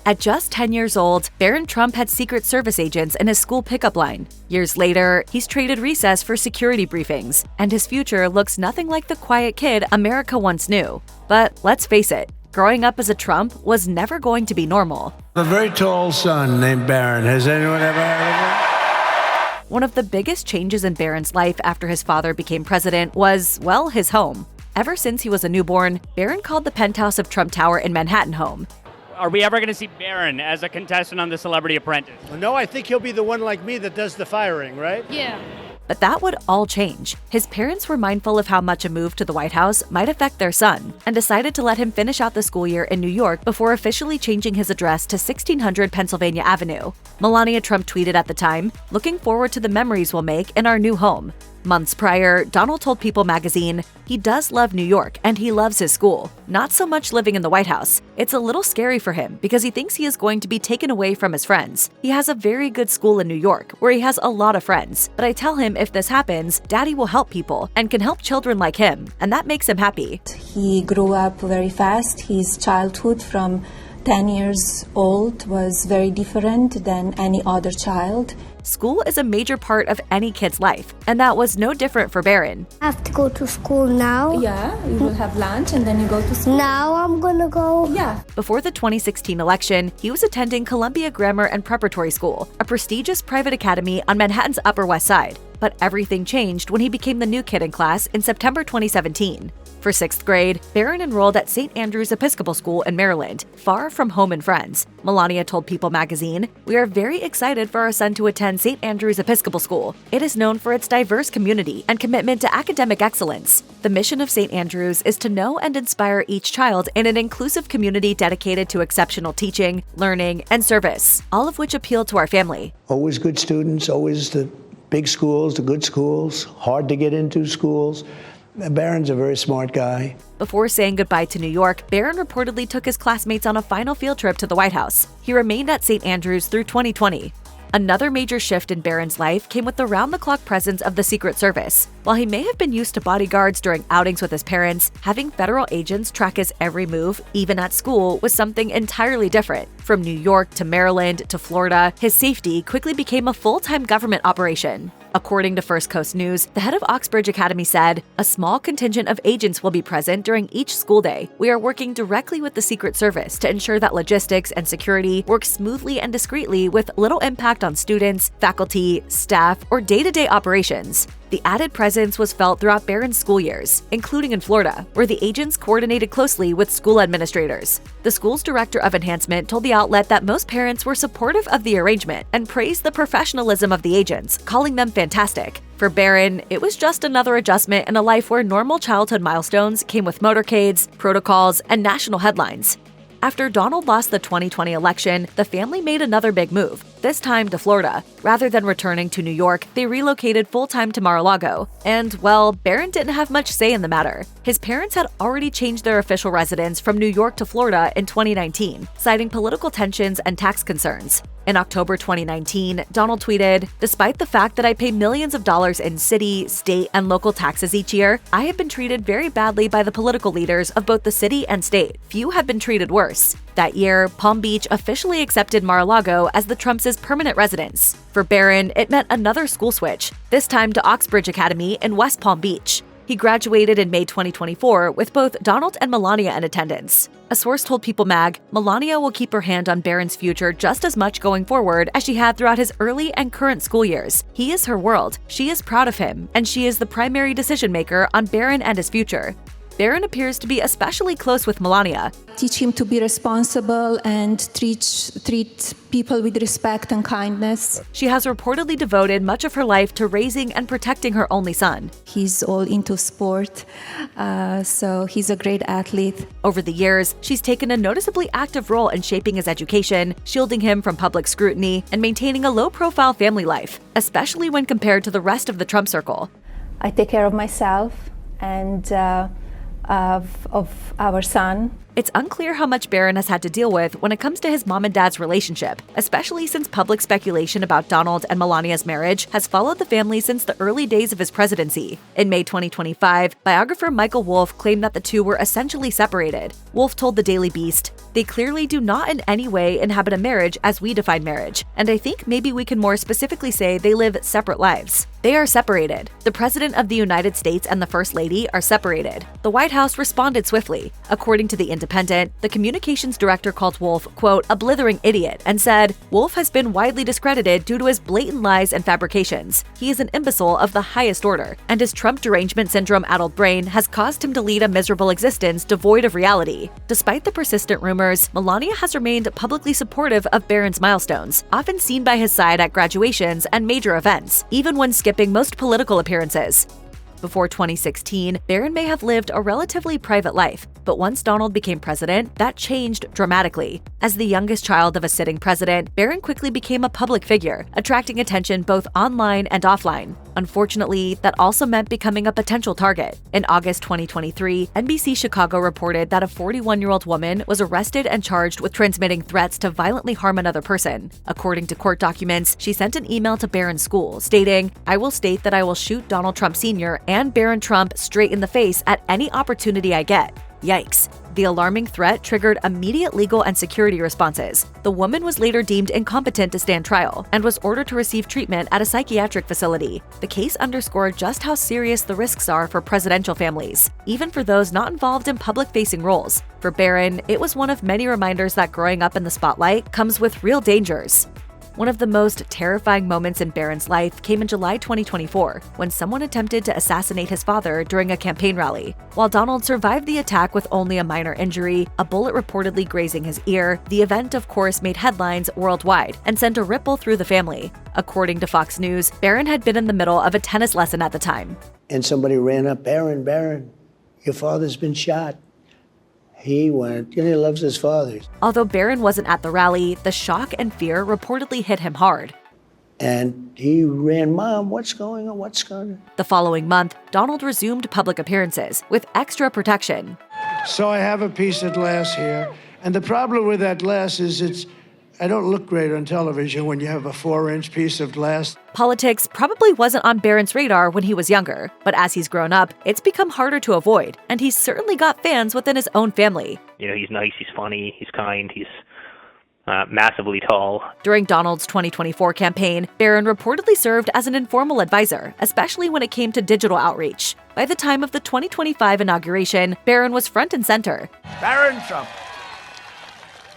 At just 10 years old, Barron Trump had Secret Service agents in his school pickup line. Years later, he's traded recess for security briefings, and his future looks nothing like the quiet kid America once knew. But let's face it, growing up as a Trump was never going to be normal. A very tall son named Barron. Has anyone ever heard of him? One of the biggest changes in Barron's life after his father became president was, well, his home. Ever since he was a newborn, Barron called the penthouse of Trump Tower in Manhattan home. Are we ever going to see Barron as a contestant on The Celebrity Apprentice? No, I think he'll be the one like me that does the firing, right? Yeah. But that would all change. His parents were mindful of how much a move to the White House might affect their son and decided to let him finish out the school year in New York before officially changing his address to 1600 Pennsylvania Avenue. Melania Trump tweeted at the time, "Looking forward to the memories we'll make in our new home." Months prior, Donald told People magazine, he does love New York and he loves his school. Not so much living in the White House. It's a little scary for him because he thinks he is going to be taken away from his friends. He has a very good school in New York where he has a lot of friends. But I tell him if this happens, Daddy will help people and can help children like him, and that makes him happy. He grew up very fast. His childhood from 10 years old was very different than any other child. School is a major part of any kid's life, and that was no different for Barron. I have to go to school now. Yeah, you will have lunch and then you go to school. Now I'm gonna go. Yeah. Before the 2016 election, he was attending Columbia Grammar and Preparatory School, a prestigious private academy on Manhattan's Upper West Side. But everything changed when he became the new kid in class in September 2017. For 6th grade, Barron enrolled at St. Andrew's Episcopal School in Maryland, far from home and friends. Melania told People magazine, "We are very excited for our son to attend St. Andrew's Episcopal School. It is known for its diverse community and commitment to academic excellence. The mission of St. Andrew's is to know and inspire each child in an inclusive community dedicated to exceptional teaching, learning, and service, all of which appeal to our family." Always good students, always the big schools, the good schools, hard to get into schools. Barron's a very smart guy. Before saying goodbye to New York, Barron reportedly took his classmates on a final field trip to the White House. He remained at St. Andrews through 2020. Another major shift in Barron's life came with the round-the-clock presence of the Secret Service. While he may have been used to bodyguards during outings with his parents, having federal agents track his every move, even at school, was something entirely different. From New York to Maryland to Florida, his safety quickly became a full-time government operation. According to First Coast News, the head of Oxbridge Academy said, "A small contingent of agents will be present during each school day. We are working directly with the Secret Service to ensure that logistics and security work smoothly and discreetly with little impact on students, faculty, staff, or day-to-day operations." The added presence was felt throughout Barron's school years, including in Florida, where the agents coordinated closely with school administrators. The school's director of enhancement told the outlet that most parents were supportive of the arrangement and praised the professionalism of the agents, calling them fantastic. For Barron, it was just another adjustment in a life where normal childhood milestones came with motorcades, protocols, and national headlines. After Donald lost the 2020 election, the family made another big move, this time to Florida. Rather than returning to New York, they relocated full-time to Mar-a-Lago. And, well, Barron didn't have much say in the matter. His parents had already changed their official residence from New York to Florida in 2019, citing political tensions and tax concerns. In October 2019, Donald tweeted, "Despite the fact that I pay millions of dollars in city, state, and local taxes each year, I have been treated very badly by the political leaders of both the city and state. Few have been treated worse." That year, Palm Beach officially accepted Mar-a-Lago as the Trumps' permanent residence. For Barron, it meant another school switch, this time to Oxbridge Academy in West Palm Beach. He graduated in May 2024 with both Donald and Melania in attendance. A source told People Mag, Melania will keep her hand on Barron's future just as much going forward as she had throughout his early and current school years. He is her world, she is proud of him, and she is the primary decision maker on Barron and his future. Barron appears to be especially close with Melania. Teach him to be responsible and treat people with respect and kindness. She has reportedly devoted much of her life to raising and protecting her only son. He's all into sport, so he's a great athlete. Over the years, she's taken a noticeably active role in shaping his education, shielding him from public scrutiny, and maintaining a low-profile family life, especially when compared to the rest of the Trump circle. I take care of myself and of our son. It's unclear how much Barron has had to deal with when it comes to his mom and dad's relationship, especially since public speculation about Donald and Melania's marriage has followed the family since the early days of his presidency. In May 2025, biographer Michael Wolff claimed that the two were essentially separated. Wolff told the Daily Beast, "They clearly do not in any way inhabit a marriage as we define marriage, and I think maybe we can more specifically say they live separate lives. They are separated. The President of the United States and the First Lady are separated." The White House responded swiftly. According to The Independent, the communications director called Wolff, quote, "a blithering idiot," and said, "Wolff has been widely discredited due to his blatant lies and fabrications. He is an imbecile of the highest order, and his Trump derangement syndrome-addled brain has caused him to lead a miserable existence devoid of reality." Despite the persistent rumors, Melania has remained publicly supportive of Barron's milestones, often seen by his side at graduations and major events, even when skipping most political appearances. Before 2016, Barron may have lived a relatively private life, but once Donald became president, that changed dramatically. As the youngest child of a sitting president, Barron quickly became a public figure, attracting attention both online and offline. Unfortunately, that also meant becoming a potential target. In August 2023, NBC Chicago reported that a 41-year-old woman was arrested and charged with transmitting threats to violently harm another person. According to court documents, she sent an email to Barron's school stating, "I will state that I will shoot Donald Trump Sr. and Barron Trump straight in the face at any opportunity I get." Yikes. The alarming threat triggered immediate legal and security responses. The woman was later deemed incompetent to stand trial and was ordered to receive treatment at a psychiatric facility. The case underscored just how serious the risks are for presidential families, even for those not involved in public-facing roles. For Barron, it was one of many reminders that growing up in the spotlight comes with real dangers. One of the most terrifying moments in Barron's life came in July 2024, when someone attempted to assassinate his father during a campaign rally. While Donald survived the attack with only a minor injury, a bullet reportedly grazing his ear, the event of course made headlines worldwide and sent a ripple through the family. According to Fox News, Barron had been in the middle of a tennis lesson at the time. And somebody ran up, Barron, your father's been shot." He went, he loves his father. Although Barron wasn't at the rally, the shock and fear reportedly hit him hard. And he ran, "Mom, what's going on? The following month, Donald resumed public appearances with extra protection. So I have a piece of glass here. And the problem with that glass is I don't look great on television when you have a 4-inch piece of glass. Politics probably wasn't on Barron's radar when he was younger, but as he's grown up, it's become harder to avoid, and he's certainly got fans within his own family. He's nice, he's funny, he's kind, he's massively tall. During Donald's 2024 campaign, Barron reportedly served as an informal advisor, especially when it came to digital outreach. By the time of the 2025 inauguration, Barron was front and center. Barron Trump,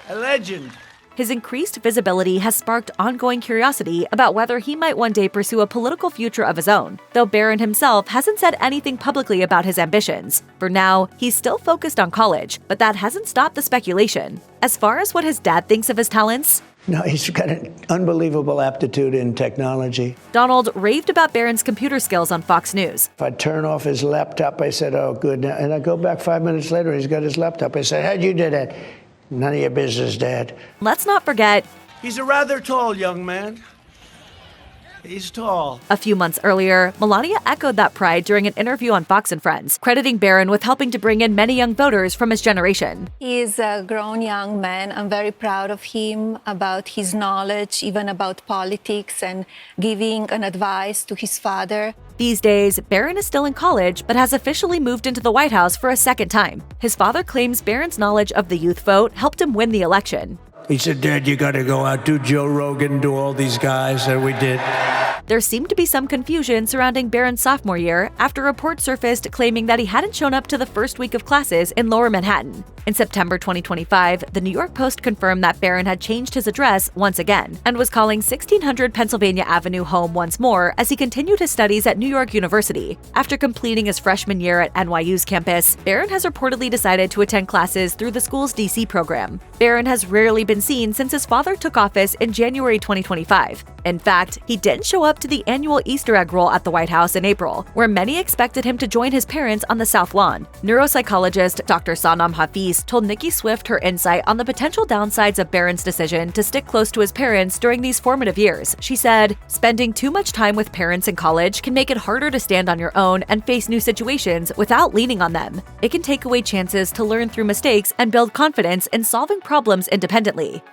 a legend. His increased visibility has sparked ongoing curiosity about whether he might one day pursue a political future of his own, though Barron himself hasn't said anything publicly about his ambitions. For now, he's still focused on college, but that hasn't stopped the speculation. As far as what his dad thinks of his talents, No, he's got an unbelievable aptitude in technology. Donald raved about Barron's computer skills on Fox News. If I turn off his laptop, I said, "Oh, good." And I go back 5 minutes later, he's got his laptop. I said, "How'd you do that?" "None of your business, Dad." Let's not forget, He's a rather tall young man. He's tall. a few months earlier, Melania echoed that pride during an interview on Fox and Friends, crediting Barron with helping to bring in many young voters from his generation. He is a grown young man. I'm very proud of him, about his knowledge, even about politics, and giving an advice to his father. These days, Barron is still in college, but has officially moved into the White House for a second time. His father claims Barron's knowledge of the youth vote helped him win the election. He said, "Dad, you got to go out, do Joe Rogan, do all these guys," and we did. There seemed to be some confusion surrounding Barron's sophomore year after reports surfaced claiming that he hadn't shown up to the first week of classes in Lower Manhattan. In September 2025, the New York Post confirmed that Barron had changed his address once again and was calling 1600 Pennsylvania Avenue home once more as he continued his studies at New York University. After completing his freshman year at NYU's campus, Barron has reportedly decided to attend classes through the school's DC program. Barron has rarely been seen since his father took office in January 2025. In fact, he didn't show up up to the annual Easter egg roll at the White House in April, where many expected him to join his parents on the South Lawn. Neuropsychologist Dr. Sanam Hafiz told Nicki Swift her insight on the potential downsides of Barron's decision to stick close to his parents during these formative years. She said, "Spending too much time with parents in college can make it harder to stand on your own and face new situations without leaning on them. It can take away chances to learn through mistakes and build confidence in solving problems independently."